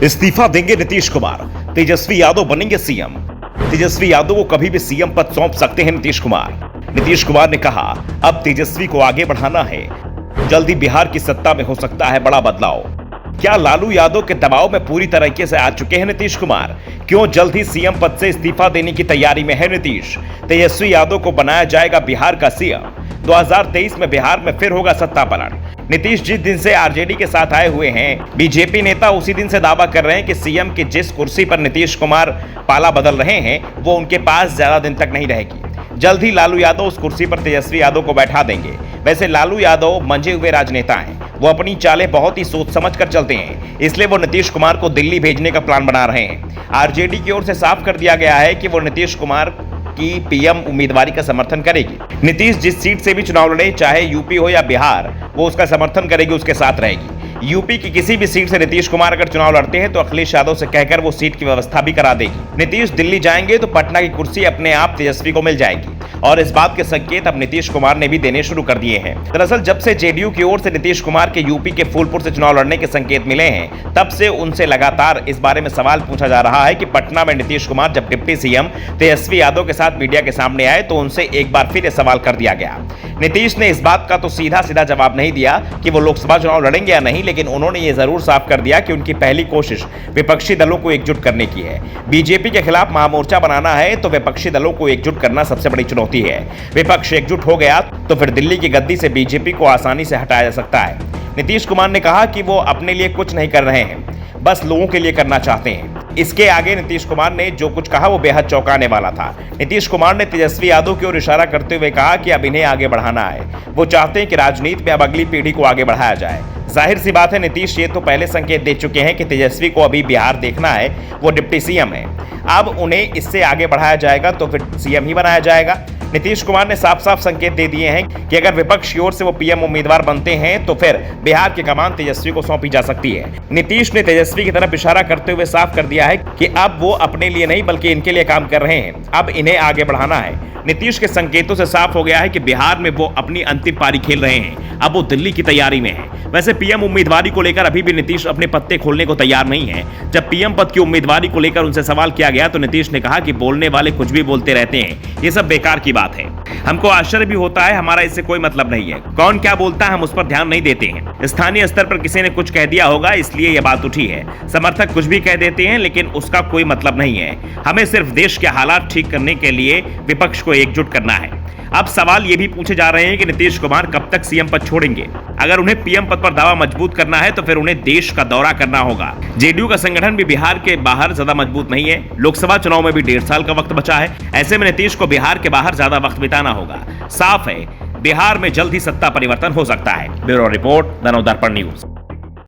इस्तीफा देंगे नीतीश कुमार, तेजस्वी यादव बनेंगे सीएम। तेजस्वी यादव को कभी भी सीएम पद सौंप सकते हैं नीतीश कुमार। नीतीश कुमार ने कहा, अब तेजस्वी को आगे बढ़ाना है, जल्दी बिहार की सत्ता में हो सकता है बड़ा बदलाव। क्या लालू यादव के दबाव में पूरी तरीके से आ चुके हैं नीतीश कुमार? क्यों जल्द ही सीएम पद से इस्तीफा देने की तैयारी में है नीतीश? तेजस्वी यादव को बनाया जाएगा बिहार का सीएम। 2023 में बिहार में फिर होगा सत्ता पलट। नीतीश जिस दिन से आरजेडी के साथ आए हुए हैं, बीजेपी नेता उसी दिन से दावा कर रहे हैं कि सीएम की जिस कुर्सी पर नीतीश कुमार पाला बदल रहे हैं, वो उनके पास ज्यादा दिन तक नहीं रहेगी। जल्द ही लालू यादव उस कुर्सी पर तेजस्वी यादव को बैठा देंगे। वैसे लालू यादव मंझे हुए राजनेता हैं, वो अपनी चालें बहुत ही सोच समझ कर चलते हैं, इसलिए वो नीतीश कुमार को दिल्ली भेजने का प्लान बना रहे हैं। आरजेडी की ओर से साफ कर दिया गया है कि वो नीतीश कुमार की पीएम उम्मीदवारी का समर्थन करेगी। नीतीश जिस सीट से भी चुनाव लड़े, चाहे यूपी हो या बिहार, वो उसका समर्थन करेगी, उसके साथ रहेगी। यूपी की किसी भी सीट से नीतीश कुमार अगर चुनाव लड़ते हैं तो अखिलेश यादव से कहकर वो सीट की व्यवस्था भी करा देगी। नीतीश दिल्ली जाएंगे तो पटना की कुर्सी अपने आप तेजस्वी को मिल जाएगी, और इस बात के संकेत अब नीतीश कुमार ने भी देने शुरू कर दिए हैं। दरअसल जब से जेडीयू की ओर से नीतीश कुमार के यूपी के फूलपुर से चुनाव लड़ने के संकेत मिले हैं, तब से उनसे लगातार इस बारे में सवाल पूछा जा रहा है कि पटना में नीतीश कुमार जब डिप्टी सीएम तेजस्वी यादव के साथ मीडिया के सामने आए तो उनसे एक बार फिर सवाल कर दिया गया। नीतीश ने इस बात का तो सीधा सीधा जवाब नहीं दिया कि वो लोकसभा चुनाव लड़ेंगे या नहीं, लेकिन उन्होंने ये जरूर साफ कर दिया कि उनकी पहली कोशिश विपक्षी दलों को एकजुट करने की है। बीजेपी के खिलाफ महामोर्चा बनाना है तो विपक्षी दलों को एकजुट करना सबसे बड़ी चुनौती है। विपक्ष एकजुट हो गया तो फिर दिल्ली की गद्दी से बीजेपी को आसानी से हटाया जा सकता है। नीतीश कुमार ने कहा कि वो अपने लिए कुछ नहीं कर रहे हैं, बस लोगों के लिए करना चाहते हैं। इसके आगे नीतीश कुमार ने जो कुछ कहा वो बेहद चौंकाने वाला था। नीतीश कुमार ने तेजस्वी यादव की ओर इशारा करते हुए कहा कि अब इन्हें आगे बढ़ाना है। वो चाहते हैं कि राजनीति में अब अगली पीढ़ी को आगे बढ़ाया जाए। जाहिर सी बात है, नीतीश ये तो पहले संकेत दे चुके हैं कि तेजस्वी को अभी बिहार देखना है, वो डिप्टी सीएम है। अब उन्हें इससे आगे बढ़ाया जाएगा तो फिर सीएम ही बनाया जाएगा। नीतीश कुमार ने साफ साफ संकेत दे दिए हैं कि अगर विपक्ष की ओर से वो पीएम उम्मीदवार बनते हैं तो फिर बिहार की कमान तेजस्वी को सौंपी जा सकती है। नीतीश ने तेजस्वी की तरफ इशारा करते हुए साफ कर दिया है कि अब वो अपने लिए नहीं बल्कि इनके लिए काम कर रहे हैं, अब इन्हें आगे बढ़ाना है। नीतीश के संकेतों से साफ हो गया है कि बिहार में वो अपनी अंतिम पारी खेल रहे हैं, अब वो दिल्ली की तैयारी में है। वैसे पीएम उम्मीदवारी को लेकर अभी भी नीतीश अपने पत्ते खोलने को तैयार नहीं है। जब पीएम पद की उम्मीदवारी को लेकर उनसे सवाल किया गया तो नीतीश ने कहा कि बोलने वाले कुछ भी बोलते रहते हैं, ये सब बेकार की बात है। हमको आश्चर्य भी होता है, हमारा इससे कोई मतलब नहीं है। कौन क्या बोलता है हम उस पर ध्यान नहीं देते हैं। स्थानीय स्तर पर किसी ने कुछ कह दिया होगा इसलिए यह बात उठी है। समर्थक कुछ भी कह देते हैं लेकिन उसका कोई मतलब नहीं है। हमें सिर्फ देश के हालात ठीक करने के लिए विपक्ष को एकजुट करना है। अब सवाल ये भी पूछे जा रहे हैं कि नीतीश कुमार कब तक सीएम पद छोड़ेंगे। अगर उन्हें पीएम पद पर दावा मजबूत करना है तो फिर उन्हें देश का दौरा करना होगा। जेडीयू का संगठन भी बिहार के बाहर ज्यादा मजबूत नहीं है। लोकसभा चुनाव में भी 1.5 साल का वक्त बचा है। ऐसे में नीतीश को बिहार के बाहर ज्यादा वक्त बिताना होगा। साफ है, बिहार में जल्द ही सत्ता परिवर्तन हो सकता है। Bureau report, the Navdarpan news.